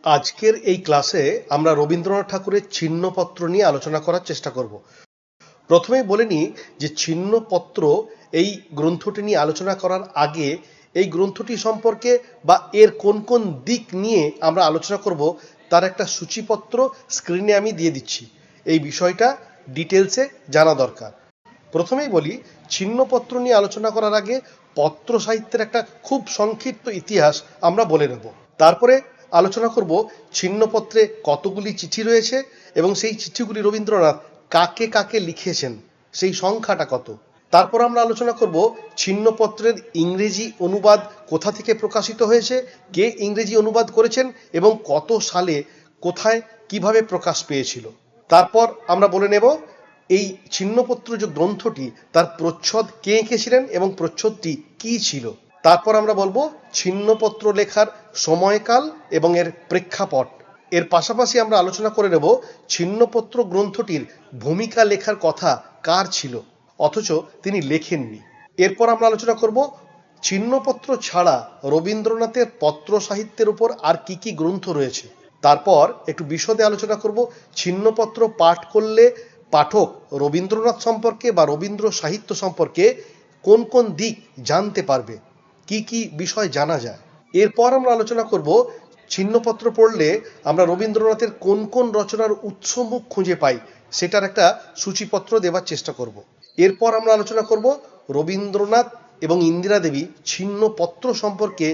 আজকের এই ক্লাসে আমরা রবীন্দ্রনাথ ঠাকুরের ছিন্নপত্র নিয়ে আলোচনা করার চেষ্টা করব। প্রথমেই বলে নিই যে ছিন্নপত্র এই গ্রন্থটি নিয়ে আলোচনা করার আগে এই গ্রন্থটি সম্পর্কে বা এর কোন কোন দিক নিয়ে আমরা আলোচনা করব তার একটা সূচিপত্র স্ক্রিনে আমি দিয়ে দিচ্ছি। এই বিষয়টা ডিটেলসে জানা দরকার। প্রথমেই বলি, ছিন্নপত্র নিয়ে আলোচনা করার আগে পত্র সাহিত্যের একটা খুব সংক্ষিপ্ত ইতিহাস আমরা বলে নেব। তারপরে আলোচনা করব ছিন্নপত্রে কতগুলি চিঠি রয়েছে এবং সেই চিঠিগুলি রবীন্দ্রনাথ কাকে কাকে লিখেছেন সেই সংখ্যাটা কত। তারপর আমরা আলোচনা করব ছিন্নপত্রের ইংরেজি অনুবাদ কোথা থেকে প্রকাশিত হয়েছে, কে ইংরেজি অনুবাদ করেছেন এবং কত সালে কোথায় কিভাবে প্রকাশ পেয়েছিল। তারপর আমরা বলে নেব এই ছিন্নপত্র যে গ্রন্থটি তার প্রচ্ছদ কে এঁকেছিলেন এবং প্রচ্ছদটি কি ছিল। তারপর আমরা বলবো ছিন্নপত্র লেখার সময়কাল এবং এর প্রেক্ষাপট। এর পাশাপাশি আমরা আলোচনা করে নেব ছিন্নপত্র গ্রন্থটির ভূমিকা লেখার কথা কার ছিল অথচ তিনি লেখেননি। এরপর আমরা আলোচনা করব ছিন্নপত্র ছাড়া রবীন্দ্রনাথের পত্র সাহিত্যের উপর আর কি কি গ্রন্থ রয়েছে। তারপর একটু বিশদে আলোচনা করব ছিন্নপত্র পাঠ করলে পাঠক রবীন্দ্রনাথ সম্পর্কে বা রবীন্দ্র সাহিত্য সম্পর্কে কোন কোন দিক জানতে পারবে, কি কি বিষয় জানা যায়। এরপর আমরা আলোচনা করব ছিন্নপত্র পড়লে আমরা রবীন্দ্রনাথের কোন কোন রচনার উৎসমুখ খুঁজে পাই সেটার একটা সূচিপত্র দেওয়ার চেষ্টা করব। এরপর আমরা আলোচনা করব রবীন্দ্রনাথ এবং ইন্দিরা দেবী ছিন্নপত্র সম্পর্কে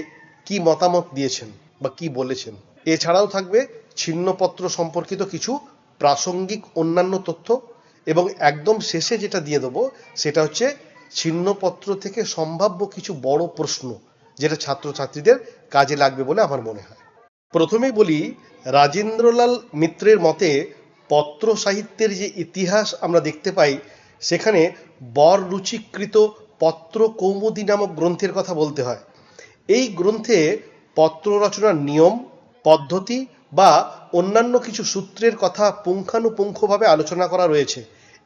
কি মতামত দিয়েছেন বা কি বলেছেন। এছাড়াও থাকবে ছিন্নপত্র সম্পর্কিত কিছু প্রাসঙ্গিক অন্যান্য তথ্য এবং একদম শেষে যেটা দিয়ে দেবো সেটা হচ্ছে ছিন্নপত্র থেকে সম্ভাব্য কিছু বড় প্রশ্ন যেটা ছাত্রছাত্রীদের কাজে লাগবে বলে আমার মনে হয়। প্রথমেই বলি, রাজেন্দ্রলাল মিত্রের মতে পত্র সাহিত্যের যে ইতিহাস আমরা দেখতে পাই সেখানে বররুচিকৃত পত্র কৌমুদী নামক গ্রন্থের কথা বলতে হয়। এই গ্রন্থে পত্র রচনার নিয়ম পদ্ধতি বা অন্যান্য কিছু সূত্রের কথা পুঙ্খানুপুঙ্খভাবে আলোচনা করা রয়েছে।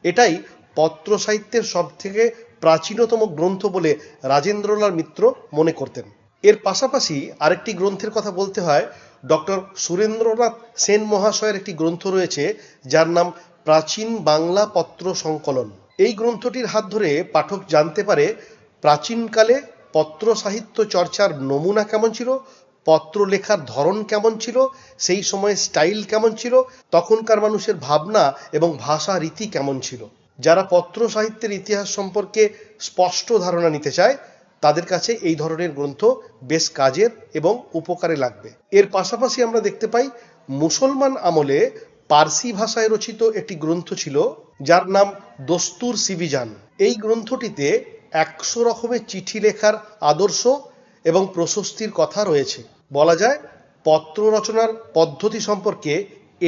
এটাই পত্র সাহিত্যের সবথেকে প্রাচীনতম গ্রন্থ বলে রাজেন্দ্রলাল মিত্র মনে করতেন। এর পাশাপাশি আরেকটি গ্রন্থের কথা বলতে হয়, ডক্টর সুরেন্দ্রনাথ সেন মহাশয়ের একটি গ্রন্থ রয়েছে যার নাম প্রাচীন বাংলা পত্র সংকলন। এই গ্রন্থটির হাত ধরে পাঠক জানতে পারে প্রাচীনকালে পত্র সাহিত্য চর্চার নমুনা কেমন ছিল, পত্র লেখার ধরন কেমন ছিল, সেই সময় স্টাইল কেমন ছিল, তখনকার মানুষের ভাবনা এবং ভাষা রীতি কেমন ছিল। যারা পত্র সাহিত্যের ইতিহাস সম্পর্কে স্পষ্ট ধারণা নিতে চায় তাদের কাছে এই ধরনের গ্রন্থ বেশ কাজের এবং উপকারে লাগবে। এর পাশাপাশি আমরা দেখতে পাই মুসলমান আমলে পার্সি ভাষায় রচিত একটি গ্রন্থ ছিল যার নাম দস্তুর সিবিজান। এই গ্রন্থটিতে 100 রকমের চিঠি লেখার আদর্শ এবং প্রশস্তির কথা রয়েছে। বলা যায় পত্র রচনার পদ্ধতি সম্পর্কে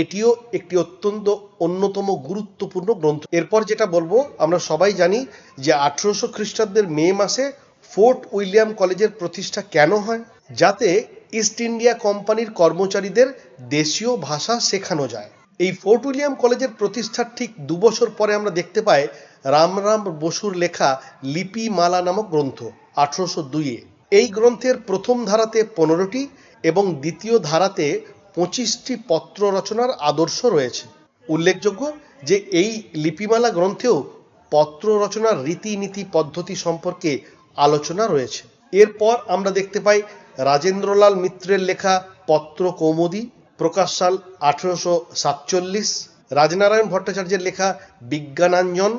এটিও একটি অত্যন্ত অন্যতম গুরুত্বপূর্ণ গ্রন্থ। এরপর যেটা বলবো, আমরা সবাই জানি যে 1800 খ্রিস্টাব্দের মে মাসে ফোর্ট উইলিয়াম কলেজের প্রতিষ্ঠা কেন হয়, যাতে ইস্ট ইন্ডিয়া কোম্পানির কর্মচারীদের দেশীয় ভাষা শেখানো যায়। এই ফোর্ট উইলিয়াম কলেজের প্রতিষ্ঠার ঠিক 2 বছর পরে আমরা দেখতে পাই রামরাম বসুর লেখা লিপিমালা নামক গ্রন্থ 1802-এ। এই গ্রন্থের প্রথম ধারাতে 15টি এবং দ্বিতীয় ধারাতে 25টি পত্র রচনার আদর্শ রয়েছে। উল্লেখযোগ্য যে এই লিপিমালা গ্রন্থেও পত্র রচনার রীতিনীতি পদ্ধতি সম্পর্কে আলোচনা রয়েছে। এরপর আমরা দেখতে পাই রাজেন্দ্রলাল মিত্রের লেখা পত্র কৌমুদী, প্রকাশ সাল 1847। রাজনারায়ণ ভট্টাচার্যের লেখা বিজ্ঞানাঞ্জন,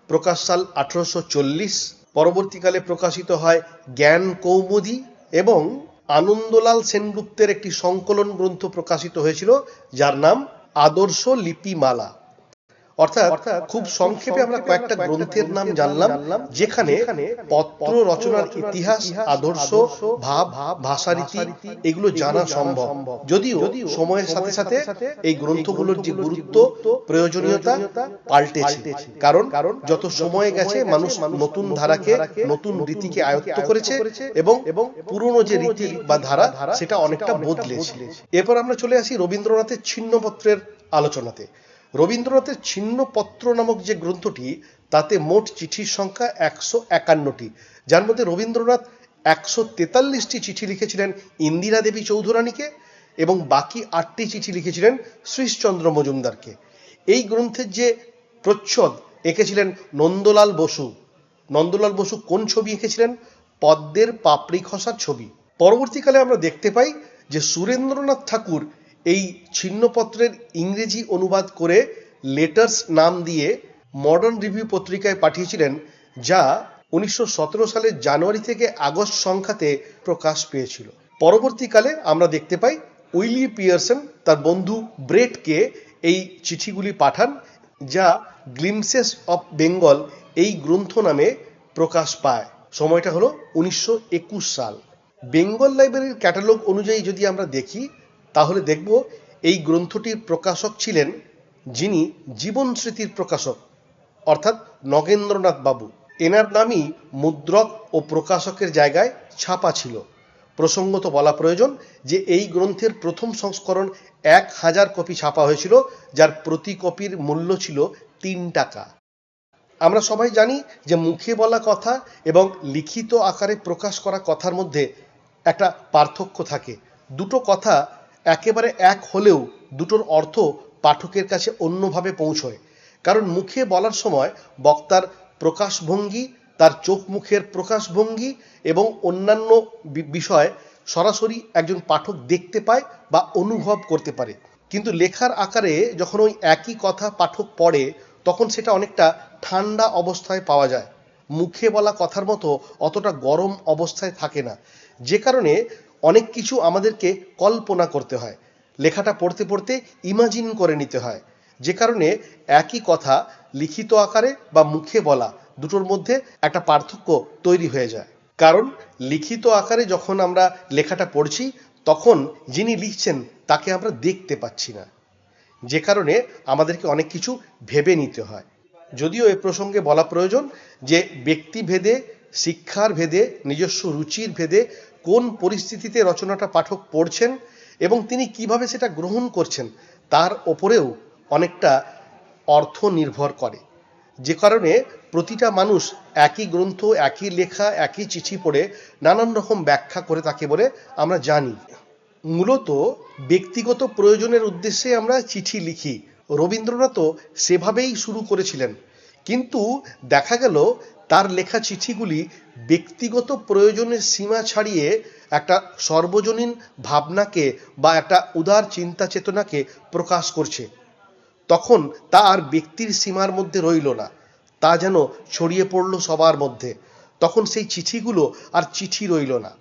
প্রকাশ সাল 1840। পরবর্তীকালে প্রকাশিত হয় জ্ঞান কৌমুদী এবং আনন্দলাল সেনগুপ্তের একটি সংকলন গ্রন্থ প্রকাশিত হয়েছিল যার নাম আদর্শ লিপিমালা। অর্থাৎ খুব সংক্ষেপে আমরা কয়েকটা গ্রন্থের নাম জানলাম যেখানে পত্র রচনার ইতিহাস, আদর্শ, ভাব, ভাষারীতি এগুলো জানা সম্ভব। যদিও সময়ের সাথে সাথে এই গ্রন্থগুলোর যে গুরুত্ব প্রয়োজনীয়তা পাল্টেছে, কারণ যত সময় গেছে মানুষ নতুন ধারাকে নতুন রীতিকে আয়ত্ত করেছে এবং পুরনো যে রীতি বা ধারা সেটা অনেকটা বদলেছে। এরপর আমরা চলে আসি রবীন্দ্রনাথের ছিন্নপত্রের আলোচনাতে। রবীন্দ্রনাথের ছিন্নপত্র নামক যে গ্রন্থটি তাতে মোট চিঠির সংখ্যা 151টি, যার মধ্যে রবীন্দ্রনাথ 143টি চিঠি লিখেছিলেন ইন্দিরা দেবী চৌধুরানীকে এবং বাকি 8টি চিঠি লিখেছিলেন শ্রীশচন্দ্র মজুমদারকে। এই গ্রন্থের যে প্রচ্ছদ এঁকেছিলেন নন্দলাল বসু। নন্দলাল বসু কোন ছবি এঁকেছিলেন? পদ্মের পাপড়ি খসার ছবি। পরবর্তীকালে আমরা দেখতে পাই যে সুরেন্দ্রনাথ ঠাকুর এই ছিন্নপত্রের ইংরেজি অনুবাদ করে লেটার্স নাম দিয়ে মডার্ন রিভিউ পত্রিকায় পাঠিয়েছিলেন, যা 1917 সালের জানুয়ারি থেকে আগস্ট সংখ্যাতে প্রকাশ পেয়েছিল। পরবর্তীকালে আমরা দেখতে পাই উইলি পিয়ারসন তার বন্ধু ব্রেটকে এই চিঠিগুলি পাঠান, যা গ্লিমসেস অফ বেঙ্গল এই গ্রন্থ নামে প্রকাশ পায়। সময়টা হলো 1921 সাল। বেঙ্গল লাইব্রেরির ক্যাটালগ অনুযায়ী যদি আমরা দেখি, তাহলে দেখব এই গ্রন্থটির প্রকাশক ছিলেন যিনি জীবন স্মৃতির প্রকাশক, অর্থাৎ নগেন্দ্রনাথ বাবু। এনার নামই মুদ্রক ও প্রকাশকের জায়গায় ছাপা ছিল। প্রসঙ্গত বলা প্রয়োজন যে এই গ্রন্থের প্রথম সংস্করণ 1000 কপি ছাপা হয়েছিল, যার প্রতি কপির মূল্য ছিল 3 টাকা। আমরা সবাই জানি যে মুখে বলা কথা এবং লিখিত আকারে প্রকাশ করা কথার মধ্যে একটা পার্থক্য থাকে। দুটো কথা একেবারে এক হলেও দুটোর অর্থ পাঠকের কাছে অন্যভাবে পৌঁছয়। কারণ মুখে বলার সময় বক্তার প্রকাশভঙ্গি, তার চোখ মুখের প্রকাশভঙ্গি এবং অন্যান্য বিষয় সরাসরি একজন পাঠক দেখতে পায় বা অনুভব করতে পারে। কিন্তু লেখার আকারে যখন ওই একই কথা পাঠক পড়ে, তখন সেটা অনেকটা ঠান্ডা অবস্থায় পাওয়া যায়, মুখে বলা কথার মতো অতটা গরম অবস্থায় থাকে না। যে কারণে অনেক কিছু আমাদেরকে কল্পনা করতে হয়, লেখাটা পড়তে পড়তে ইমাজিন করে নিতে হয়। যে কারণে একই কথা লিখিত আকারে বা মুখে বলা দুটোর মধ্যে একটা পার্থক্য তৈরি হয়ে যায়। কারণ লিখিত আকারে যখন আমরা লেখাটা পড়ছি, তখন যিনি লিখছেন তাকে আমরা দেখতে পাচ্ছি না, যে কারণে আমাদেরকে অনেক কিছু ভেবে নিতে হয়। যদিও এ প্রসঙ্গে বলা প্রয়োজন যে ব্যক্তিভেদে, শিক্ষার ভেদে, নিজস্ব রুচির ভেদে কোন পরিস্থিতিতে রচনাটা পাঠক পড়ছেন এবং তিনি কিভাবে সেটা গ্রহণ করছেন, তার ওপরেও অনেকটা অর্থ নির্ভর করে। যে কারণে প্রতিটা মানুষ একই গ্রন্থ, একই লেখা, একই চিঠি পড়ে নানান রকম ব্যাখ্যা করে থাকে বলে আমরা জানি। মূলত ব্যক্তিগত প্রয়োজনের উদ্দেশ্যে আমরা চিঠি লিখি। রবীন্দ্রনাথও সেভাবেই শুরু করেছিলেন, কিন্তু দেখা গেল তার লেখা চিঠিগুলি ব্যক্তিগত প্রয়োজনের সীমা ছাড়িয়ে একটা সর্বজনীন ভাবনাকে বা একটা উদার চিন্তা চেতনাকে প্রকাশ করছে। তখন তা আর ব্যক্তির সীমার মধ্যে রইল না, তা যেন ছড়িয়ে পড়ল সবার মধ্যে। তখন সেই চিঠিগুলো আর চিঠি রইল না,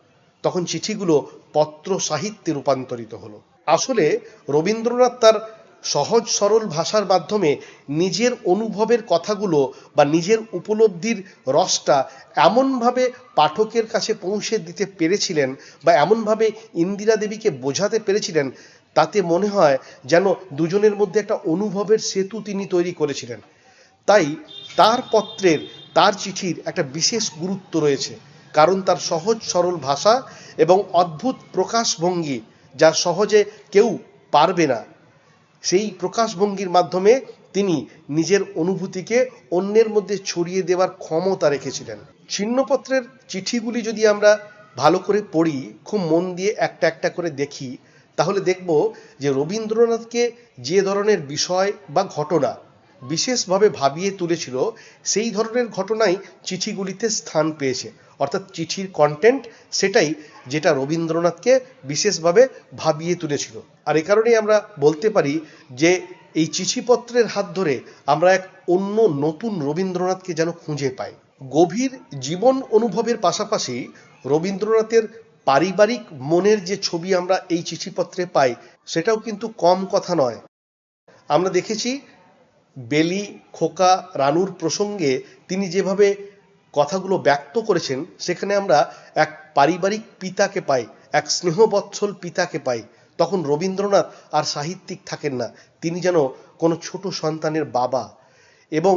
তখন চিঠিগুলো পত্র সাহিত্যে রূপান্তরিত হলো। আসলে রবীন্দ্রনাথ তার সহজ সরল ভাষার মাধ্যমে নিজের অনুভবের কথাগুলো বা নিজের উপলব্ধির রসটা এমনভাবে পাঠকের কাছে পৌঁছে দিতে পেরেছিলেন বা এমনভাবে ইন্দিরা দেবীকে বোঝাতে পেরেছিলেন, তাতে মনে হয় যেন দুজনের মধ্যে একটা অনুভবের সেতু তিনি তৈরি করেছিলেন। তাই তার পত্রের, তার চিঠির একটা বিশেষ গুরুত্ব রয়েছে, কারণ তার সহজ সরল ভাষা এবং অদ্ভুত প্রকাশভঙ্গি, যা সহজে কেউ পারবে না, সেই প্রকাশভঙ্গির মাধ্যমে তিনি নিজের অনুভূতিকে অন্যের মধ্যে ছড়িয়ে দেওয়ার ক্ষমতা রেখেছিলেন। ছিন্নপত্রের চিঠিগুলি যদি আমরা ভালো করে পড়ি, খুব মন দিয়ে একটা একটা করে দেখি, তাহলে দেখব যে রবীন্দ্রনাথকে যে ধরনের বিষয় বা ঘটনা বিশেষভাবে ভাবিয়ে তুলেছিল, সেই ধরনের ঘটনাই চিঠিগুলিতে স্থান পেয়েছে। অর্থাৎ চিঠির কন্টেন্ট সেটাই, যেটা রবীন্দ্রনাথকে বিশেষভাবে ভাবিয়ে তুলেছিল। আর এ কারণেই আমরা বলতে পারি যে এই চিঠিপত্রের হাত ধরে আমরা এক অন্য নতুন রবীন্দ্রনাথকে যেন খুঁজে পাই। গভীর জীবন অনুভবের পাশাপাশি রবীন্দ্রনাথের পারিবারিক মনের যে ছবি আমরা এই চিঠিপত্রে পাই, সেটাও কিন্তু কম কথা নয়। আমরা দেখেছি বেলি, খোকা, রানুর প্রসঙ্গে তিনি যেভাবে কথাগুলো ব্যক্ত করেছেন, সেখানে আমরা এক পারিবারিক পিতাকে পাই, এক স্নেহবৎসল পিতাকে পাই। তখন রবীন্দ্রনাথ আর সাহিত্যিক থাকেন না, তিনি যেন কোনো ছোট সন্তানের বাবা। এবং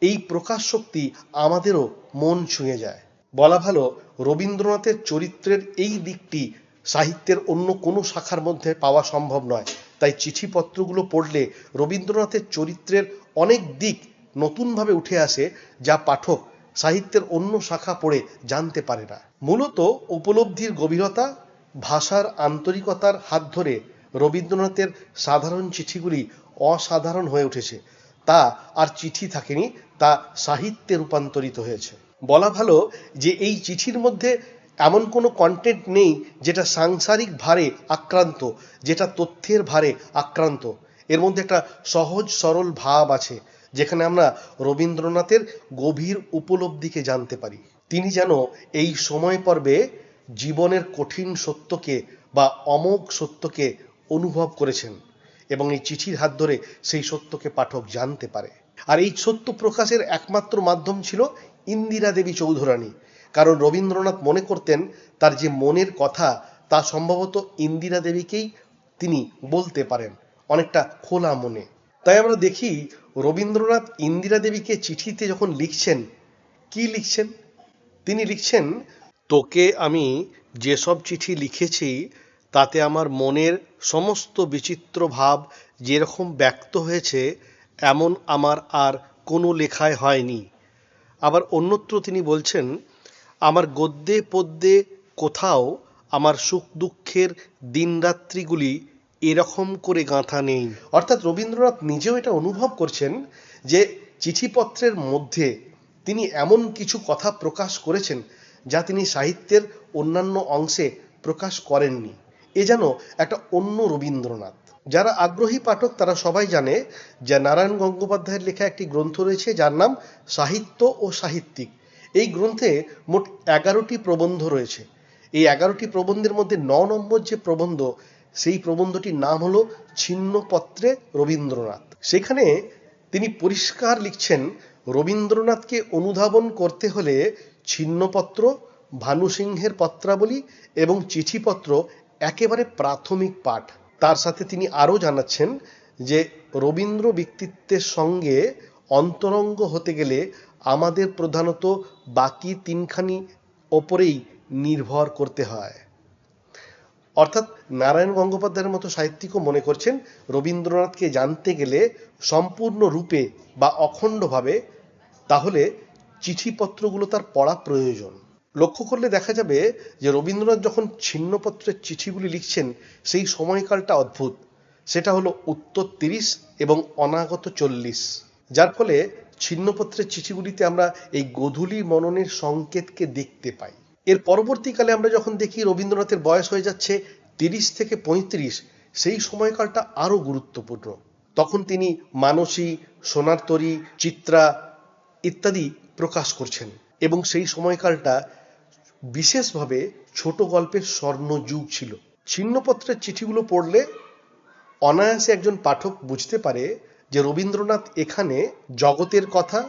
এই প্রকাশ শক্তি আমাদেরও মন ছুঁয়ে যায়। বলা ভালো, রবীন্দ্রনাথের চরিত্রের এই দিকটি সাহিত্যের অন্য কোনো শাখার মধ্যে পাওয়া সম্ভব নয়। তাই চিঠিপত্রগুলো পড়লে রবীন্দ্রনাথের চরিত্রের অনেক দিক নতুনভাবে উঠে আসে, যা পাঠক সাহিত্যের অন্য শাখা পড়ে জানতে পারে না। মূলত উপলব্ধির গভীরতা, ভাষার আন্তরিকতার হাত ধরে রবীন্দ্রনাথের সাধারণ চিঠিগুলি অসাধারণ হয়ে উঠেছে। তা আর চিঠি থাকেনি, তা সাহিত্যে রূপান্তরিত হয়েছে। বলা ভালো যে এই চিঠির মধ্যে এমন কোনো কন্টেন্ট নেই যেটা সাংসারিক ভারে আক্রান্ত, যেটা তথ্যের ভারে আক্রান্ত। এর মধ্যে একটা সহজ সরল ভাব আছে, যেখানে আমরা রবীন্দ্রনাথের গভীর উপলব্ধিকে জানতে পারি। তিনি যেন এই সময় পর্বে জীবনের কঠিন সত্যকে বা অমোঘ সত্যকে অনুভব করেছেন, এবং এই চিঠির হাত ধরে সেই সত্যকে পাঠক জানতে পারে। আর এই সত্য প্রকাশের একমাত্র মাধ্যম ছিল ইন্দিরা দেবী চৌধুরানী, কারণ রবীন্দ্রনাথ মনে করতেন তার যে মনের কথা তা সম্ভবত ইন্দিরা দেবীকেই তিনি বলতে পারেন, অনেকটা খোলা মনে। তাই আমরা দেখি রবীন্দ্রনাথ ইন্দিরা দেবীকে চিঠিতে যখন লিখছেন, কি লিখছেন? তিনি লিখছেন, তোকে আমি যেসব চিঠি লিখেছি তাতে আমার মনের সমস্ত বিচিত্র ভাব যেরকম ব্যক্ত হয়েছে এমন আমার আর কোনো লেখায় হয়নি। আবার অন্যত্র তিনি বলছেন, আমার গদ্যে পদ্যে কোথাও আমার সুখ দুঃখের দিনরাত্রিগুলি এরকম করে গাঁথা নেই। অর্থাৎ রবীন্দ্রনাথ নিজেও এটা অনুভব করছেন যে চিঠিপত্রের মধ্যে তিনি এমন কিছু কথা প্রকাশ করেছেন যা তিনি সাহিত্যের অন্যান্য অংশে প্রকাশ করেননি। এ যেন একটা অন্য রবীন্দ্রনাথ। যারা আগ্রহী পাঠক তারা সবাই জানে যে নারায়ণ গঙ্গোপাধ্যায়ের লেখা একটি গ্রন্থ রয়েছে যার নাম সাহিত্য ও সাহিত্যিক। এই গ্রন্থে মোট 11টি প্রবন্ধ রয়েছে। এই 11টি প্রবন্ধের মধ্যে 9 নম্বর যে প্রবন্ধ, সেই প্রবন্ধটির নাম হলো ছিন্নপত্রে রবীন্দ্রনাথ। সেখানে তিনি পরিষ্কার লিখছেন, রবীন্দ্রনাথকে অনুধাবন করতে হলে ছিন্নপত্র, ভানুসিংহের পত্রাবলী এবং চিঠিপত্র একেবারে প্রাথমিক পাঠ। তার সাথে তিনি আরও জানাচ্ছেন যে রবীন্দ্র ব্যক্তিত্বের সঙ্গে অন্তরঙ্গ হতে গেলে আমাদের প্রধানত বাকি তিনখানি ওপরেই নির্ভর করতে হয়। অর্থাৎ নারায়ণ গঙ্গোপাধ্যায়ের মতো সাহিত্যিকও মনে করছেন রবীন্দ্রনাথকে জানতে গেলে সম্পূর্ণ রূপে বা অখণ্ডভাবে তাহলে চিঠিপত্রগুলো তার পড়া প্রয়োজন। লক্ষ্য করলে দেখা যাবে যে রবীন্দ্রনাথ যখন ছিন্নপত্রের চিঠিগুলি লিখছেন সেই সময়কালটা অদ্ভুত। সেটা হলো উত্তর 30 এবং অনাগত 40, যার ফলে ছিন্নপত্রের চিঠিগুলিতে আমরা এই গোধূলি মননের সংকেতকে দেখতে পাই। এর পরবর্তীকালে আমরা যখন দেখি রবীন্দ্রনাথের বয়স হয়ে যাচ্ছে 30 থেকে 35, সেই সময়কালটা আরও গুরুত্বপূর্ণ। তখন তিনি মানসী, সোনার তরী, চিত্রা ইত্যাদি প্রকাশ করছেন, এবং সেই সময়কালটা বিশেষভাবে ছোট গল্পের স্বর্ণযুগ ছিল। ছিন্নপত্রের চিঠিগুলো পড়লে অনায়াসে একজন পাঠক বুঝতে পারে যে রবীন্দ্রনাথ এখানে জগতের কথা,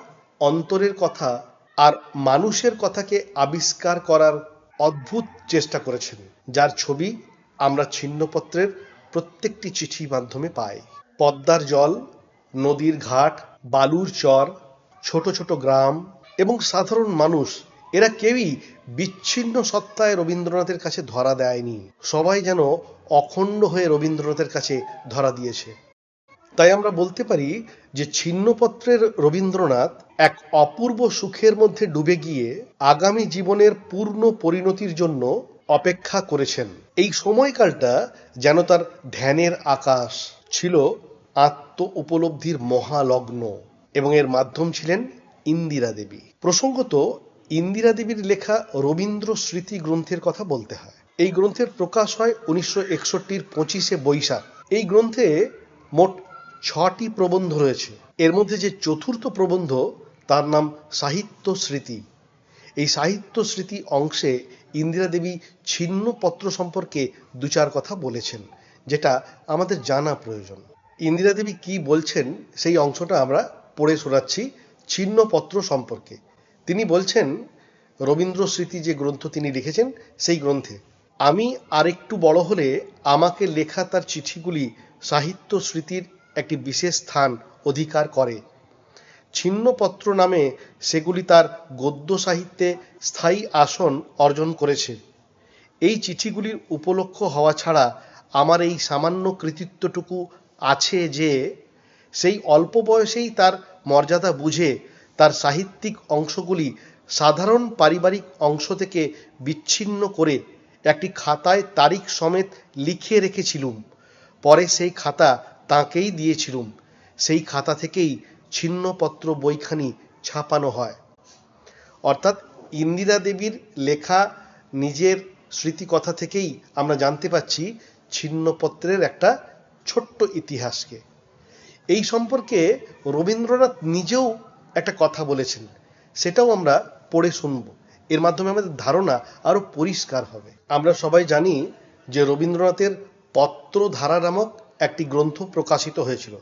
অন্তরের কথা আর মানুষের কথাকে আবিষ্কার করার অদ্ভুত চেষ্টা করেছেন, যার ছবি আমরা ছিন্নপত্রের প্রত্যেকটি চিঠির মাধ্যমে পাই। পদ্মার জল, নদীর ঘাট, বালুর চর, ছোট ছোট গ্রাম এবং সাধারণ মানুষ, এরা কেউই বিচ্ছিন্ন সত্তায় রবীন্দ্রনাথের কাছে ধরা দেয়নি। সবাই যেন অখণ্ড হয়ে রবীন্দ্রনাথের কাছে ধরা দিয়েছে। তাই আমরা বলতে পারি যে ছিন্নপত্রের রবীন্দ্রনাথ এক অপূর্ব সুখের মধ্যে ডুবে গিয়ে আগামী জীবনের পূর্ণ পরিণতির জন্য অপেক্ষা করেছেন। এই সময়কালটা যেন তার ধ্যানের আকাশ ছিল, আত্ম উপলব্ধির মহালগ্ন, এবং এর মাধ্যম ছিলেন ইন্দিরা দেবী। প্রসঙ্গত ইন্দিরা দেবীর লেখা রবীন্দ্র স্মৃতি গ্রন্থের কথা বলতে হয়। এই গ্রন্থের প্রকাশ হয় 1961-র 25শে বৈশাখ। এই গ্রন্থে মোট 6টি প্রবন্ধ রয়েছে। এর মধ্যে যে চতুর্থ প্রবন্ধ তার নাম সাহিত্য স্মৃতি। এই সাহিত্য স্মৃতি অংশে ইন্দিরা দেবী ছিন্নপত্র সম্পর্কে 2-4 কথা বলেছেন, যেটা আমাদের জানা প্রয়োজন। ইন্দিরা দেবী কি বলছেন সেই অংশটা আমরা পড়ে শোনাচ্ছি ছিন্নপত্র সম্পর্কে। তিনি বলছেন, রবীন্দ্র স্মৃতি যে গ্রন্থ তিনি লিখেছেন সেই গ্রন্থে, আমি আরেকটু বড় হলে আমাকে লেখা তার চিঠিগুলি সাহিত্য স্মৃতির একটি বিশেষ স্থান অধিকার করে। ছিন্নপত্র নামে সেগুলি তার গদ্য সাহিত্যে স্থায়ী আসন অর্জন করেছে। এই চিঠিগুলির উপলক্ষ হওয়া ছাড়া আমার এই সামান্য কৃতিত্বটুকু আছে যে সেই অল্প বয়সেই তার মর্যাদা বুঝে তার সাহিত্যিক অংশগুলি সাধারণ পারিবারিক অংশ থেকে বিচ্ছিন্ন করে একটি খাতায় তারিখ সমেত লিখে রেখেছিলুম। পরে সেই খাতা তাঁকেই দিয়েছিলুম। সেই খাতা থেকেই ছিন্নপত্র বইখানি ছাপানো হয়। অর্থাৎ ইন্দিরা দেবীর লেখা নিজের স্মৃতিকথা থেকেই আমরা জানতে পাচ্ছি ছিন্নপত্রের একটা ছোট্ট ইতিহাসকে। এই সম্পর্কে রবীন্দ্রনাথ নিজেও একটা কথা বলেছেন, সেটাও আমরা পড়ে শুনব। এর মাধ্যমে আমাদের ধারণা আরো পরিষ্কার হবে। আমরা সবাই জানি যে রবীন্দ্রনাথের পত্রধারা নামক একটি গ্রন্থ প্রকাশিত হয়েছিল।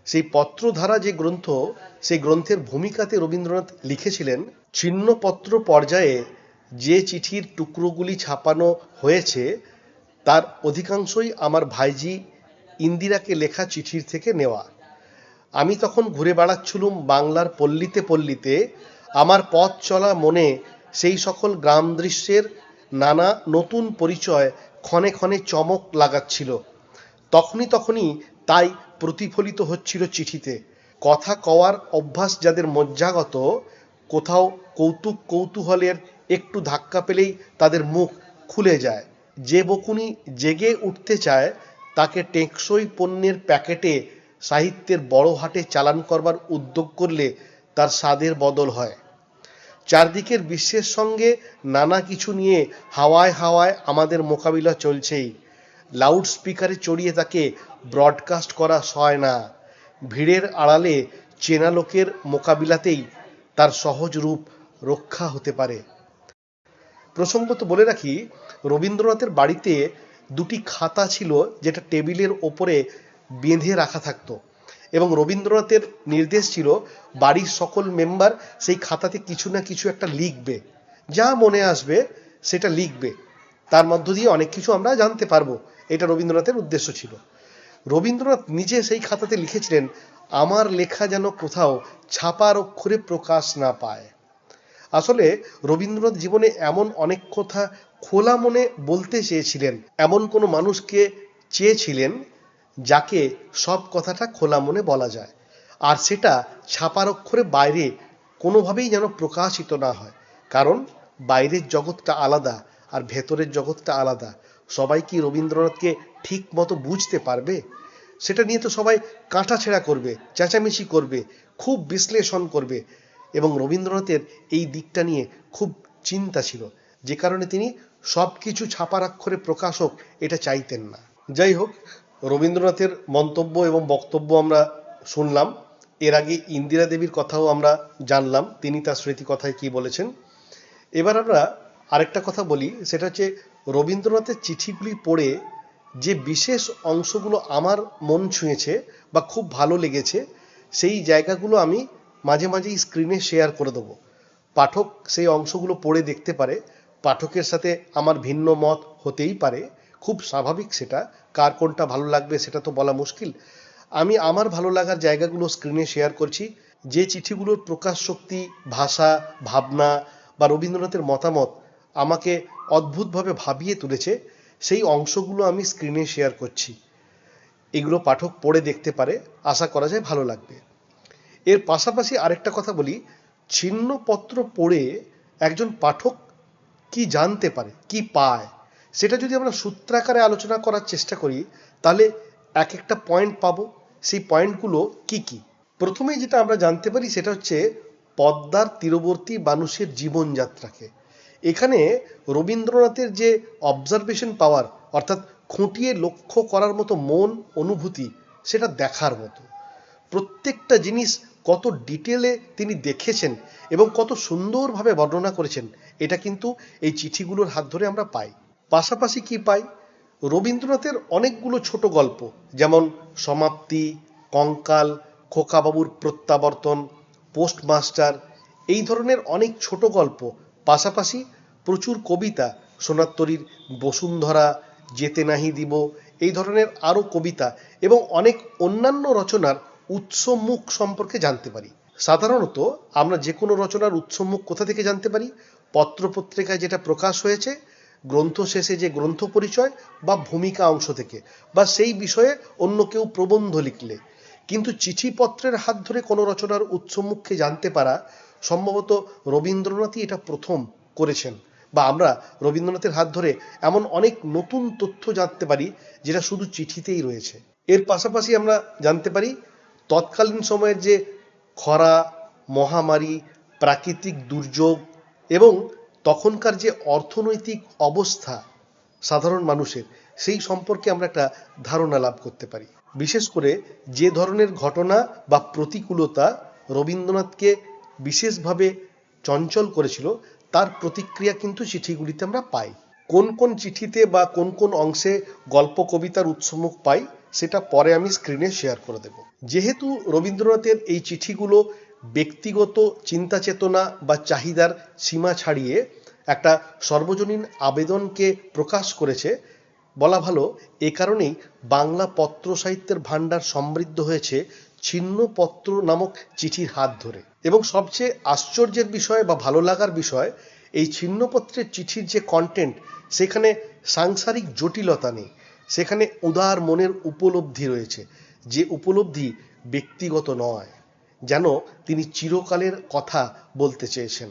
সেই পত্রধারা যে গ্রন্থ, সেই গ্রন্থের ভূমিকাতে রবীন্দ্রনাথ লিখেছিলেন, ছিন্নপত্র পর্যায়ে যে চিঠির টুকরোগুলি ছাপানো হয়েছে তার অধিকাংশই আমার ভাইঝি ইন্দিরাকে লেখা চিঠির থেকে নেওয়া। আমি তখন ঘুরে বেড়াচ্ছিলুম বাংলার পল্লীতে পল্লীতে, আমার পথ চলা মনে সেই সকল গ্রাম দৃশ্যের নানা নতুন পরিচয় ক্ষণে ক্ষণে চমক লাগাচ্ছিল। তখনই তাই প্রতিফলিত হচ্ছিল চিঠিতে। কথা কওয়ার অভ্যাস যাদের মজ্জাগত, কোথাও কৌতূহলের একটু ধাক্কা পেলেই তাদের মুখ খুলে যায়। যে বকুনি জেগে উঠতে চায় তাকে টেকসই পণ্যের প্যাকেটে সাহিত্যের বড় হাটে চালান করবার উদ্যোগ করলে তার স্বাদের বদল হয়। চারদিকের বিশ্বের সঙ্গে নানা কিছু নিয়ে হাওয়ায় হাওয়ায় আমাদের মোকাবিলা চলছেই। লাউড স্পিকারে চড়িয়ে তাকে ব্রডকাস্ট করা সয় না। ভিড়ের আড়ালে চেনা লোকের মোকাবিলাতেই তার সহজ রূপ রক্ষা হতে পারে। প্রসঙ্গত বলে রাখি, রবীন্দ্রনাথের বাড়িতে দুটি খাতা ছিল যেটা টেবিলের ওপরে বেঁধে রাখা থাকতো, এবং রবীন্দ্রনাথের নির্দেশ ছিল বাড়ির সকল মেম্বার সেই খাতাতে কিছু না কিছু একটা লিখবে, যা মনে আসবে সেটা লিখবে। তার মধ্য দিয়ে অনেক কিছু আমরা জানতে পারবো, এটা রবীন্দ্রনাথের উদ্দেশ্য ছিল। রবীন্দ্রনাথ নিজে সেই খাতাতে লিখেছিলেন, আমার লেখা যেন কোথাও ছাপার অক্ষরে প্রকাশ না পায়। আসলে রবীন্দ্রনাথ জীবনে এমন অনেক কথা খোলা মনে বলতে চেয়েছিলেন, এমন কোনো মানুষকে চেয়েছিলেন যাকে সব কথাটা খোলা মনে বলা যায়, আর সেটা ছাপার অক্ষরে বাইরে কোনোভাবেই যেন প্রকাশিত না হয়। কারণ বাইরের জগৎটা আলাদা আর ভেতরের জগৎটা আলাদা। সবাই কি রবীন্দ্রনাথকে ঠিক মতো বুঝতে পারবে? সেটা নিয়ে তো সবাই কাটাছেঁড়া করবে, চেঁচামেচি করবে, খুব বিশ্লেষণ করবে, এবং রবীন্দ্রনাথের এই দিকটা নিয়ে খুব চিন্তা ছিল, যে কারণে তিনি সব কিছু ছাপার অক্ষরে প্রকাশ হোক এটা চাইতেন না। যাই হোক, রবীন্দ্রনাথের মন্তব্য এবং বক্তব্য আমরা শুনলাম। এর আগে ইন্দিরা দেবীর কথাও আমরা জানলাম, তিনি তার স্মৃতিকথায় কি বলেছেন। এবার আমরা আরেকটা কথা বলি, সেটা হচ্ছে রবীন্দ্রনাথের চিঠিগুলি পড়ে যে বিশেষ অংশগুলো আমার মন ছুঁয়েছে বা খুব ভালো লেগেছে, সেই জায়গাগুলো আমি মাঝে মাঝেই স্ক্রিনে শেয়ার করে দেবো। পাঠক সেই অংশগুলো পড়ে দেখতে পারে। পাঠকের সাথে আমার ভিন্ন মত হতেই পারে, খুব স্বাভাবিক সেটা। কার কোনটা ভালো লাগবে সেটা তো বলা মুশকিল। আমি আমার ভালো লাগার জায়গাগুলো স্ক্রিনে শেয়ার করছি। যে চিঠিগুলোর প্রকাশ শক্তি, ভাষা, ভাবনা বা রবীন্দ্রনাথের মতামত আমাকে অদ্ভুতভাবে ভাবিয়ে তুলেছে, সেই অংশগুলো আমি স্ক্রিনে শেয়ার করছি। এগুলো পাঠক পড়ে দেখতে পারে, আশা করা যায় ভালো লাগবে। এর পাশাপাশি আরেকটা কথা বলি, ছিন্নপত্র পড়ে একজন পাঠক কি জানতে পারে, কি পায়, সেটা যদি আমরা সূত্রাকারে আলোচনা করার চেষ্টা করি তাহলে এক একটা পয়েন্ট পাবো। সেই পয়েন্টগুলো কি কি? প্রথমেই যেটা আমরা জানতে পারি সেটা হচ্ছে পদ্মার তীরবর্তী মানুষের জীবনযাত্রাকে। এখানে রবীন্দ্রনাথের যে অবজারভেশন পাওয়ার, অর্থাৎ খুঁটিয়ে লক্ষ্য করার মতো মন, অনুভূতি, সেটা দেখার মতো। প্রত্যেকটা জিনিস কত ডিটেলে তিনি দেখেছেন এবং কত সুন্দরভাবে বর্ণনা করেছেন, এটা কিন্তু এই চিঠিগুলোর হাত ধরে আমরা পাই। পাশাপাশি কি পাই? রবীন্দ্রনাথের অনেকগুলো ছোট গল্প, যেমন সমাপ্তি, কঙ্কাল, খোকাবাবুর প্রত্যাবর্তন, পোস্টমাস্টার, এই ধরনের অনেক ছোট গল্প, পাশাপাশি প্রচুর কবিতা, সোনার তরীর বসুন্ধরা, যেতে নাহি দিব, এই ধরনের আরো কবিতা এবং অনেক অন্যান্য রচনার উৎসমুখ সম্পর্কে জানতে পারি। সাধারণত আমরা যে কোনো রচনার উৎসমুখ কোথা থেকে জানতে পারি? পত্রপত্রিকায় যেটা প্রকাশ হয়েছে, গ্রন্থ শেষে যে গ্রন্থ পরিচয় বা ভূমিকা অংশ থেকে, বা সেই বিষয়ে অন্য কেউ প্রবন্ধ লিখলে। কিন্তু চিঠিপত্রের হাত ধরে কোনো রচনার উৎসমুখকে জানতে পারা সম্ভবত রবীন্দ্রনাথই এটা প্রথম করেছেন বা আমরা রবীন্দ্রনাথের হাত ধরে এমন অনেক নতুন তথ্য জানতে পারি যেটা শুধু চিঠিতেই রয়েছে। এর পাশাপাশি আমরা জানতে পারি তৎকালীন সময়ের যে খরা, মহামারী, প্রাকৃতিক দুর্যোগ এবং তখনকার যে অর্থনৈতিক অবস্থা সাধারণ মানুষের, সেই সম্পর্কে আমরা একটা ধারণা লাভ করতে পারি। বিশেষ করে যে ধরনের ঘটনা বা প্রতিকূলতা রবীন্দ্রনাথকে বিশেষভাবে চঞ্চল করেছিল তার প্রতিক্রিয়া কিন্তু চিঠিগুলিতে আমরা পাই। কোন কোন চিঠিতে বা কোন কোন অংশে গল্প কবিতার উৎসমুখ পাই সেটা পরে আমি স্ক্রিনে শেয়ার করে দেব। যেহেতু রবীন্দ্রনাথের এই চিঠিগুলো ব্যক্তিগত চিন্তা চেতনা বা চাহিদার সীমা ছাড়িয়ে একটা সর্বজনীন আবেদনকে প্রকাশ করেছে, বলা ভালো এ কারণেই বাংলা পত্র সাহিত্যের ভাণ্ডার সমৃদ্ধ হয়েছে ছিন্নপত্র নামক চিঠির হাত ধরে। এবং সবচেয়ে আশ্চর্যের বিষয় বা ভালো লাগার বিষয়, এই ছিন্নপত্রের চিঠির যে কন্টেন্ট, সেখানে সাংসারিক জটিলতা নেই, সেখানে উদার মনের উপলব্ধি রয়েছে, যে উপলব্ধি ব্যক্তিগত নয়, যেন তিনি চিরকালের কথা বলতে চেয়েছেন।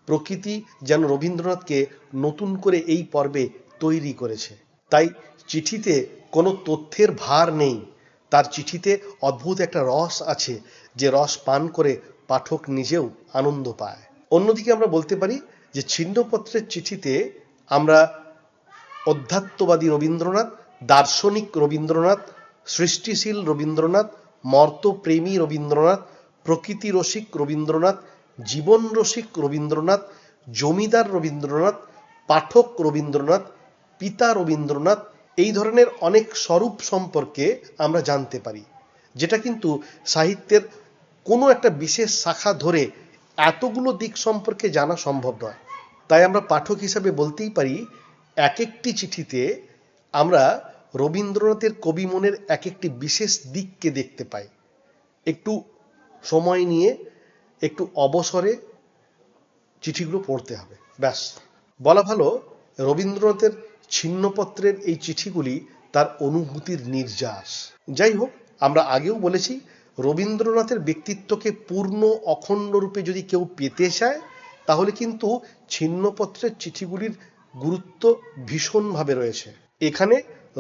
প্রকৃতি যেন রবীন্দ্রনাথকে নতুন করে এই পর্বে তৈরি করেছে। তাই চিঠিতে কোনো তথ্যের ভার নেই, তার চিঠিতে অদ্ভুত একটা রস আছে, যে রস পান করে পাঠক নিজেও আনন্দ পায়। অন্যদিকে আমরা বলতে পারি যে ছিন্নপত্রের চিঠিতে আমরা অধ্যাত্মবাদী রবীন্দ্রনাথ, দার্শনিক রবীন্দ্রনাথ, সৃষ্টিশীল রবীন্দ্রনাথ, মর্ত্যপ্রেমী রবীন্দ্রনাথ, প্রকৃতি রসিক রবীন্দ্রনাথ, জীবন রসিক রবীন্দ্রনাথ, জমিদার রবীন্দ্রনাথ, পাঠক রবীন্দ্রনাথ, পিতা রবীন্দ্রনাথ, এই ধরনের অনেক স্বরূপ সম্পর্কে আমরা জানতে পারি, যেটা কিন্তু সাহিত্যের কোনো একটা বিশেষ শাখা ধরে এতগুলো দিক সম্পর্কে জানা সম্ভব নয়। তাই আমরা পাঠক হিসাবে বলতেই পারি, এক একটি চিঠিতে আমরা রবীন্দ্রনাথের কবি মনের এক একটি বিশেষ দিককে দেখতে পাই। একটু সময় নিয়ে, একটু অবসরে চিঠিগুলো পড়তে হবে, ব্যাস। বলা ভালো রবীন্দ্রনাথের ছিন্নপত্রের এই চিঠিগুলি তার অনুভূতির নির্যাস। যাই হোক, আমরা আগেও বলেছি রবীন্দ্রনাথের ব্যক্তিত্বকে পূর্ণ অখণ্ড রূপে যদি কেউ পেতে চায়, তাহলে কিন্তু ছিন্নপত্রের চিঠিগুলির গুরুত্ব ভীষণভাবে রয়েছে। এখানে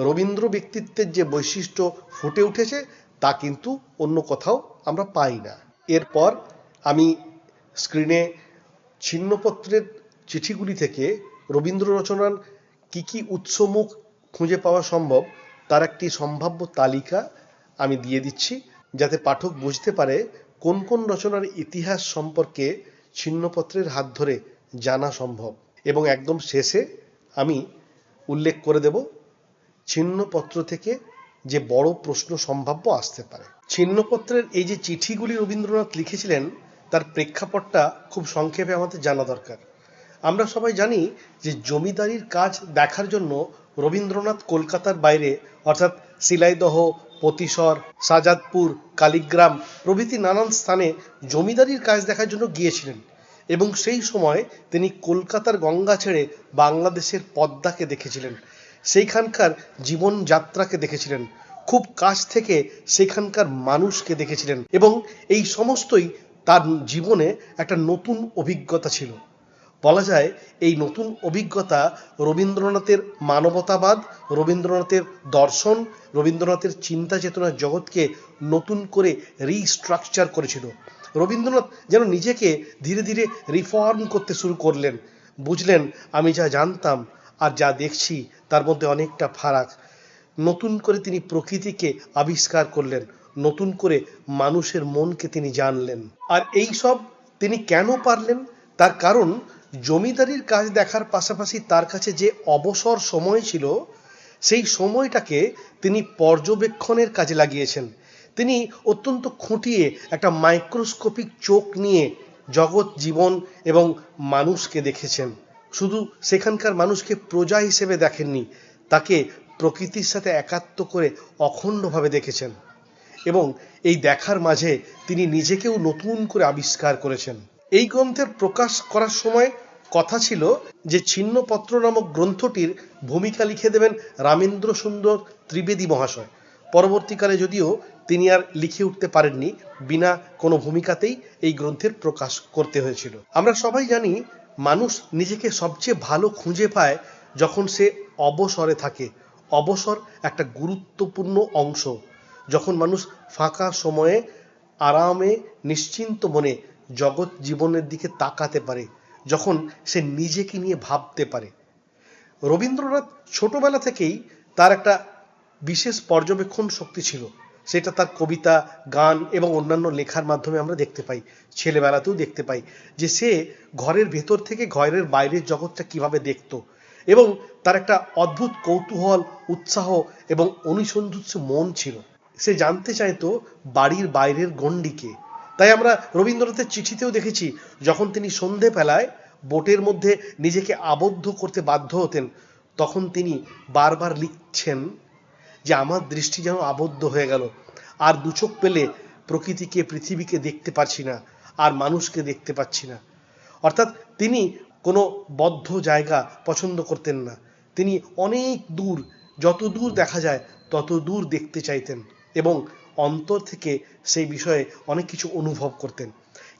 রবীন্দ্র ব্যক্তিত্বের যে বৈশিষ্ট্য ফুটে উঠেছে তা কিন্তু অন্য কোথাও আমরা পাই না। এরপর আমি স্ক্রিনে ছিন্নপত্রের চিঠিগুলি থেকে রবীন্দ্র রচনার কি কি উৎসমুখ খুঁজে পাওয়া সম্ভব তার একটি সম্ভাব্য তালিকা আমি দিয়ে দিচ্ছি, যাতে পাঠক বুঝতে পারে কোন কোন রচনার ইতিহাস সম্পর্কে ছিন্নপত্রের হাত ধরে জানা সম্ভব। এবং একদম শেষে আমি উল্লেখ করে দেব ছিন্নপত্র থেকে যে বড় প্রশ্ন সম্ভাব্য আসতে পারে। ছিন্নপত্রের এই যে চিঠিগুলি রবীন্দ্রনাথ লিখেছিলেন তার প্রেক্ষাপটটা খুব সংক্ষেপে আমাদের জানা দরকার। আমরা সবাই জানি যে জমিদারির কাজ দেখার জন্য রবীন্দ্রনাথ কলকাতার বাইরে অর্থাৎ শিলাইদহ, পতিসর, শাহজাদপুর, কালীগ্রাম প্রভৃতি নানান স্থানে জমিদারির কাজ দেখার জন্য গিয়েছিলেন। এবং সেই সময় তিনি কলকাতার গঙ্গা ছেড়ে বাংলাদেশের পদ্মাকে দেখেছিলেন, সেইখানকার জীবনযাত্রাকে দেখেছিলেন, খুব কাছ থেকে সেখানকার মানুষকে দেখেছিলেন। এবং এই সমস্তই তার জীবনে একটা নতুন অভিজ্ঞতা ছিল। বলা যায় এই নতুন অভিজ্ঞতা রবীন্দ্রনাথের মানবতাবাদ, রবীন্দ্রনাথের দর্শন, রবীন্দ্রনাথের চিন্তা চেতনার জগৎকে নতুন করে রিস্ট্রাকচার করেছিল। রবীন্দ্রনাথ যেন নিজেকে ধীরে ধীরে রিফর্ম করতে শুরু করলেন। বুঝলেন আমি যা জানতাম আর যা দেখছি তার মধ্যে অনেকটা ফারাক। নতুন করে তিনি প্রকৃতিকে আবিষ্কার করলেন, নতুন করে মানুষের মনকে তিনি জানলেন। আর এই সব তিনি কেন পারলেন? তার কারণ জমিদারির কাজ দেখার পাশাপাশি তার কাছে যে অবসর সময় ছিল, সেই সময়টাকে তিনি পর্যবেক্ষণের কাজে লাগিয়েছেন। তিনি অত্যন্ত খুঁটিয়ে একটা মাইক্রোস্কোপিক চোখ নিয়ে জগৎ, জীবন এবং মানুষকে দেখেছেন। শুধু সেখানকার মানুষকে প্রজা হিসেবে দেখেননি, তাকে প্রকৃতির সাথে একাত্ম করে অখণ্ডভাবে দেখেছেন। এবং এই দেখার মাঝে তিনি নিজেকেও নতুন করে আবিষ্কার করেছেন। এই গ্রন্থের প্রকাশ করার সময় কথা ছিল যে ছিন্নপত্র নামক গ্রন্থটির ভূমিকা লিখে দেবেন রামেন্দ্র সুন্দর ত্রিবেদী মহাশয়। পরবর্তীকালে যদিও তিনি আর লিখে উঠতে পারেননি, বিনা কোনো ভূমিকাতেই এই গ্রন্থের প্রকাশ করতে হয়েছিল। আমরা সবাই জানি মানুষ নিজেকে সবচেয়ে ভালো খুঁজে পায় যখন সে অবসরে থাকে। অবসর একটা গুরুত্বপূর্ণ অংশ। যখন মানুষ ফাঁকা সময়ে আরামে নিশ্চিন্ত মনে জগৎ জীবনের দিকে তাকাতে পারে, যখন সে নিজেকে নিয়ে ভাবতে পারে। রবীন্দ্রনাথ ছোটবেলা থেকেই তার একটা বিশেষ পর্যবেক্ষণ শক্তি ছিল। সেটা তার কবিতা, গান এবং অন্যান্য লেখার মাধ্যমে আমরা দেখতে পাই। ছেলেবেলাতেও দেখতে পাই যে সে ঘরের ভেতর থেকে ঘরের বাইরের জগৎটা কিভাবে দেখত, এবং তার একটা অদ্ভুত কৌতূহল, উৎসাহ এবং অনুসন্ধিৎসু মন ছিল। সে জানতে চাইতো বাড়ির বাইরের গণ্ডিকে। তাই আমরা রবীন্দ্রনাথের চিঠিতেও দেখেছি, যখন তিনি সন্ধেবেলায় বোটের মধ্যে নিজেকে আবদ্ধ করতে বাধ্য হতেন, তখন তিনি বারবার লিখছেন যে আমার দৃষ্টি যেন আবদ্ধ হয়ে গেল, আর দু চোখ পেলে প্রকৃতিকে, পৃথিবীকে দেখতে পারছি না, আর মানুষকে দেখতে পাচ্ছি না। অর্থাৎ তিনি কোনো বদ্ধ জায়গা পছন্দ করতেন না। তিনি অনেক দূর, যত দূর দেখা যায় তত দূর দেখতে চাইতেন, এবং অন্তর থেকে সেই বিষয়ে অনেক কিছু অনুভব করতেন।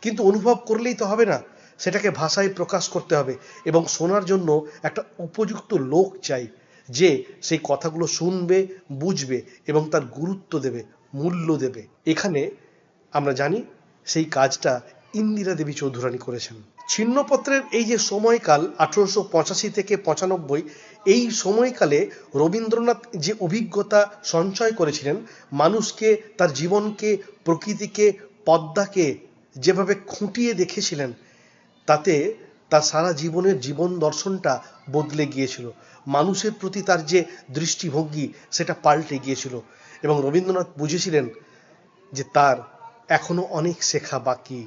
কিন্তু অনুভব করলেই তো হবে না, সেটাকে ভাষায় প্রকাশ করতে হবে, এবং শোনার জন্য একটা উপযুক্ত লোক চাই, যে সেই কথাগুলো শুনবে, বুঝবে এবং তার গুরুত্ব দেবে, মূল্য দেবে। এখানে আমরা জানি সেই কাজটা ইন্দিরা দেবী চৌধুরানী করেছেন। ছিন্নপত্রের এই যে সময়কাল 1885 থেকে 95, এই সময়কালে রবীন্দ্রনাথ যে অভিজ্ঞতা সঞ্চয় করেছিলেন, মানুষকে, তার জীবনকে, প্রকৃতিকে, পদ্মাকে যেভাবে খুঁটিয়ে দেখেছিলেন, তাতে তার সারা জীবনের জীবন দর্শনটা বদলে গিয়েছিল। মানুষের প্রতি তার যে দৃষ্টিভঙ্গি, সেটা পাল্টে গিয়েছিল, এবং রবীন্দ্রনাথ বুঝেছিলেন যে তার এখনো অনেক শেখা বাকি।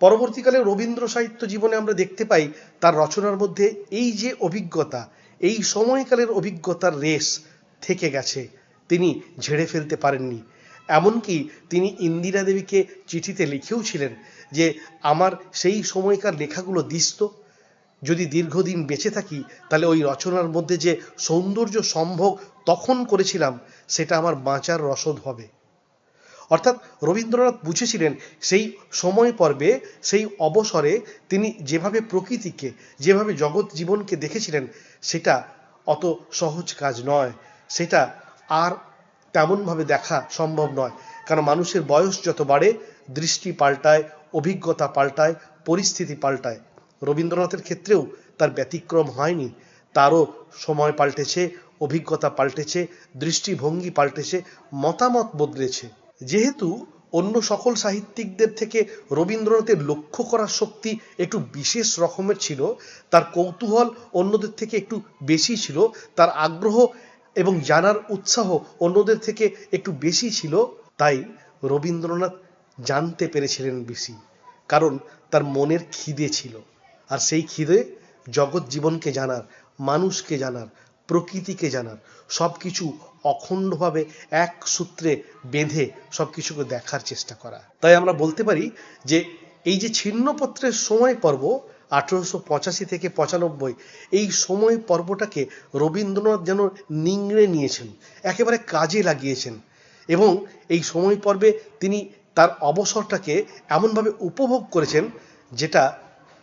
পরবর্তীকালে রবীন্দ্র সাহিত্য জীবনে আমরা দেখতে পাই তার রচনার মধ্যে এই যে অভিজ্ঞতা, এই সময়কালের অভিজ্ঞতার রেশ থেকে গেছে, তিনি ঝেড়ে ফেলতে পারেননি। এমনকি তিনি ইন্দিরা দেবীকে চিঠিতে লিখেও ছিলেন যে আমার সেই সময়কার লেখাগুলো দিস্ত, যদি দীর্ঘদিন বেঁচে থাকি তাহলে ওই রচনার মধ্যে যে সৌন্দর্য সম্ভোগ তখন করেছিলাম, সেটা আমার বাঁচার রসদ হবে। অর্থাৎ রবীন্দ্রনাথ বুঝেছিলেন সেই সময় পর্বে, সেই অবসরে তিনি যেভাবে প্রকৃতিকে, যেভাবে জগৎ জীবনকে দেখেছিলেন, সেটা অত সহজ কাজ নয়, সেটা আর তেমনভাবে দেখা সম্ভব নয়। কারণ মানুষের বয়স যত বাড়ে, দৃষ্টি পাল্টায়, অভিজ্ঞতা পাল্টায়, পরিস্থিতি পাল্টায়। রবীন্দ্রনাথের ক্ষেত্রেও তার ব্যতিক্রম হয়নি। তারও সময় পাল্টেছে, অভিজ্ঞতা পাল্টেছে, দৃষ্টিভঙ্গি পাল্টেছে, মতামত বদলেছে। যেহেতু অন্য সকল সাহিত্যিকদের থেকে রবীন্দ্রনাথের লক্ষ্য করার শক্তি একটু বিশেষ রকমের ছিল, তার কৌতূহল অন্যদের থেকে একটু বেশি ছিল, তার আগ্রহ এবং জানার উৎসাহ অন্যদের থেকে একটু বেশি ছিল, তাই রবীন্দ্রনাথ জানতে পেরেছিলেন বেশি, কারণ তার মনের খিদে ছিল। আর সেই খিদে জগৎ জীবনকে জানার, মানুষকে জানার, প্রকৃতিকে জানার, সব কিছু অখণ্ডভাবে এক সূত্রে বেঁধে সব কিছুকে দেখার চেষ্টা করা। তাই আমরা বলতে পারি যে এই যে ছিন্নপত্রের সময় পর্ব 1885 থেকে 95, এই সময় পর্বটাকে রবীন্দ্রনাথ যেন নিংড়ে নিয়েছেন, একেবারে কাজে লাগিয়েছেন, এবং এই সময় পর্বে তিনি তার অবসরটাকে এমনভাবে উপভোগ করেছেন যেটা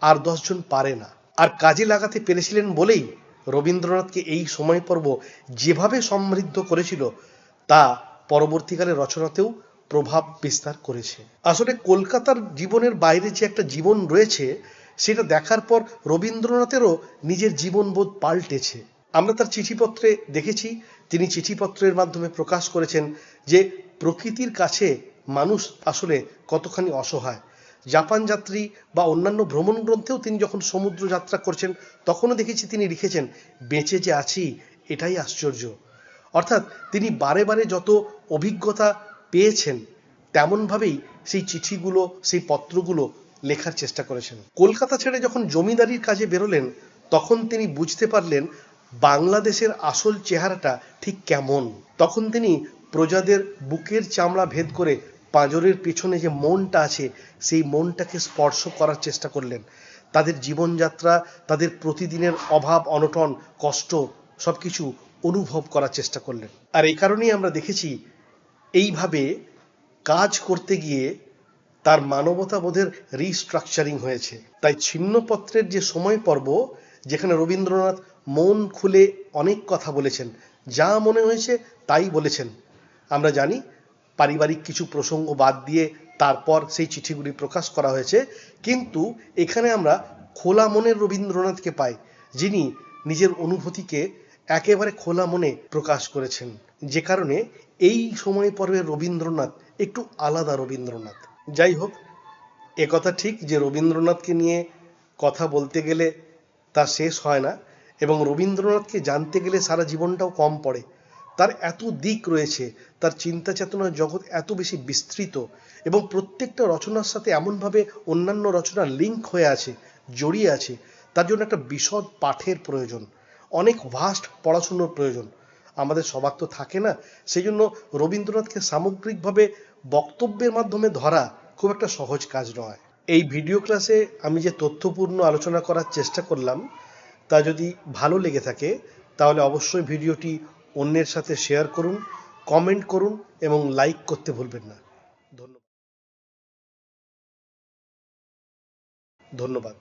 আর 10 জন পারে না। আর কাজে লাগাতে পেরেছিলেন বলেই রবীন্দ্রনাথকে এই সময় পর্ব যেভাবে সমৃদ্ধ করেছিল, তা পরবর্তীকালে রচনাতেও প্রভাব বিস্তার করেছে। আসলে কলকাতার জীবনের বাইরে যে একটা জীবন রয়েছে, সেটা দেখার পর রবীন্দ্রনাথেরও নিজের জীবনবোধ পাল্টেছে। আমরা তার চিঠিপত্রে দেখেছি, তিনি চিঠিপত্রের মাধ্যমে প্রকাশ করেছেন যে প্রকৃতির কাছে মানুষ আসলে কতখানি অসহায়। জাপান যাত্রী বা অন্যান্য ভ্রমণ গ্রন্থেও তিনি যখন সমুদ্র যাত্রা করছেন, তখনও দেখেছি তিনি লিখেছেন, বেঁচে যে আছি এটাই আশ্চর্য। অর্থাৎ তিনি বারে বারে যত অভিজ্ঞতা পেয়েছেন, তেমনভাবেই সেই চিঠিগুলো, সেই পত্রগুলো লেখার চেষ্টা করেছেন। কলকাতা ছেড়ে যখন জমিদারির কাজে বেরোলেন, তখন তিনি বুঝতে পারলেন বাংলাদেশের আসল চেহারাটা ঠিক কেমন। তখন তিনি প্রজাদের বুকের চামড়া ভেদ করে পাঁজরের পেছনে যে মনটা আছে, সেই মনটাকে স্পর্শ করার চেষ্টা করলেন। তাদের জীবনযাত্রা, তাদের প্রতিদিনের অভাব অনটন, কষ্ট, সবকিছু অনুভব করার চেষ্টা করলেন। আর এই কারণেই আমরা দেখেছি এইভাবে কাজ করতে গিয়ে তার মানবতাবোধের রিস্ট্রাকচারিং হয়েছে। তাই ছিন্নপত্রের যে সময় পর্ব, যেখানে রবীন্দ্রনাথ মন খুলে অনেক কথা বলেছেন, যা মনে হয়েছে তাই বলেছেন। আমরা জানি পারিবারিক কিছু প্রসঙ্গ বাদ দিয়ে তারপর সেই চিঠিগুলি প্রকাশ করা হয়েছে, কিন্তু এখানে আমরা খোলা মনের রবীন্দ্রনাথকে পাই, যিনি নিজের অনুভূতিকে একেবারে খোলা মনে প্রকাশ করেছেন। যে কারণে এই সময় পর্বের রবীন্দ্রনাথ একটু আলাদা রবীন্দ্রনাথ। যাই হোক, একথা ঠিক যে রবীন্দ্রনাথকে নিয়ে কথা বলতে গেলে তা শেষ হয় না, এবং রবীন্দ্রনাথকে জানতে গেলে সারা জীবনটাও কম পড়ে। তার এত দিক রয়েছে, তার চিন্তা চেতনার জগৎ এত বেশি বিস্তৃত, এবং প্রত্যেকটা রচনার সাথে এমনভাবে অন্যান্য রচনা লিঙ্ক হয়ে আছে, জড়িয়ে আছে, তার জন্য একটা বিশদ পাঠের প্রয়োজন, অনেক ভাস্ট পড়াশুনোর প্রয়োজন। আমাদের সবার তো থাকে না, সেই জন্য রবীন্দ্রনাথকে সামগ্রিকভাবে বক্তব্যের মাধ্যমে ধরা খুব একটা সহজ কাজ নয়। এই ভিডিও ক্লাসে আমি যে তথ্যপূর্ণ আলোচনা করার চেষ্টা করলাম, তা যদি ভালো লেগে থাকে তাহলে অবশ্যই ভিডিওটি অন্যের সাথে শেয়ার করুন, কমেন্ট করুন এবং লাইক করতে ভুলবেন না। ধন্যবাদ।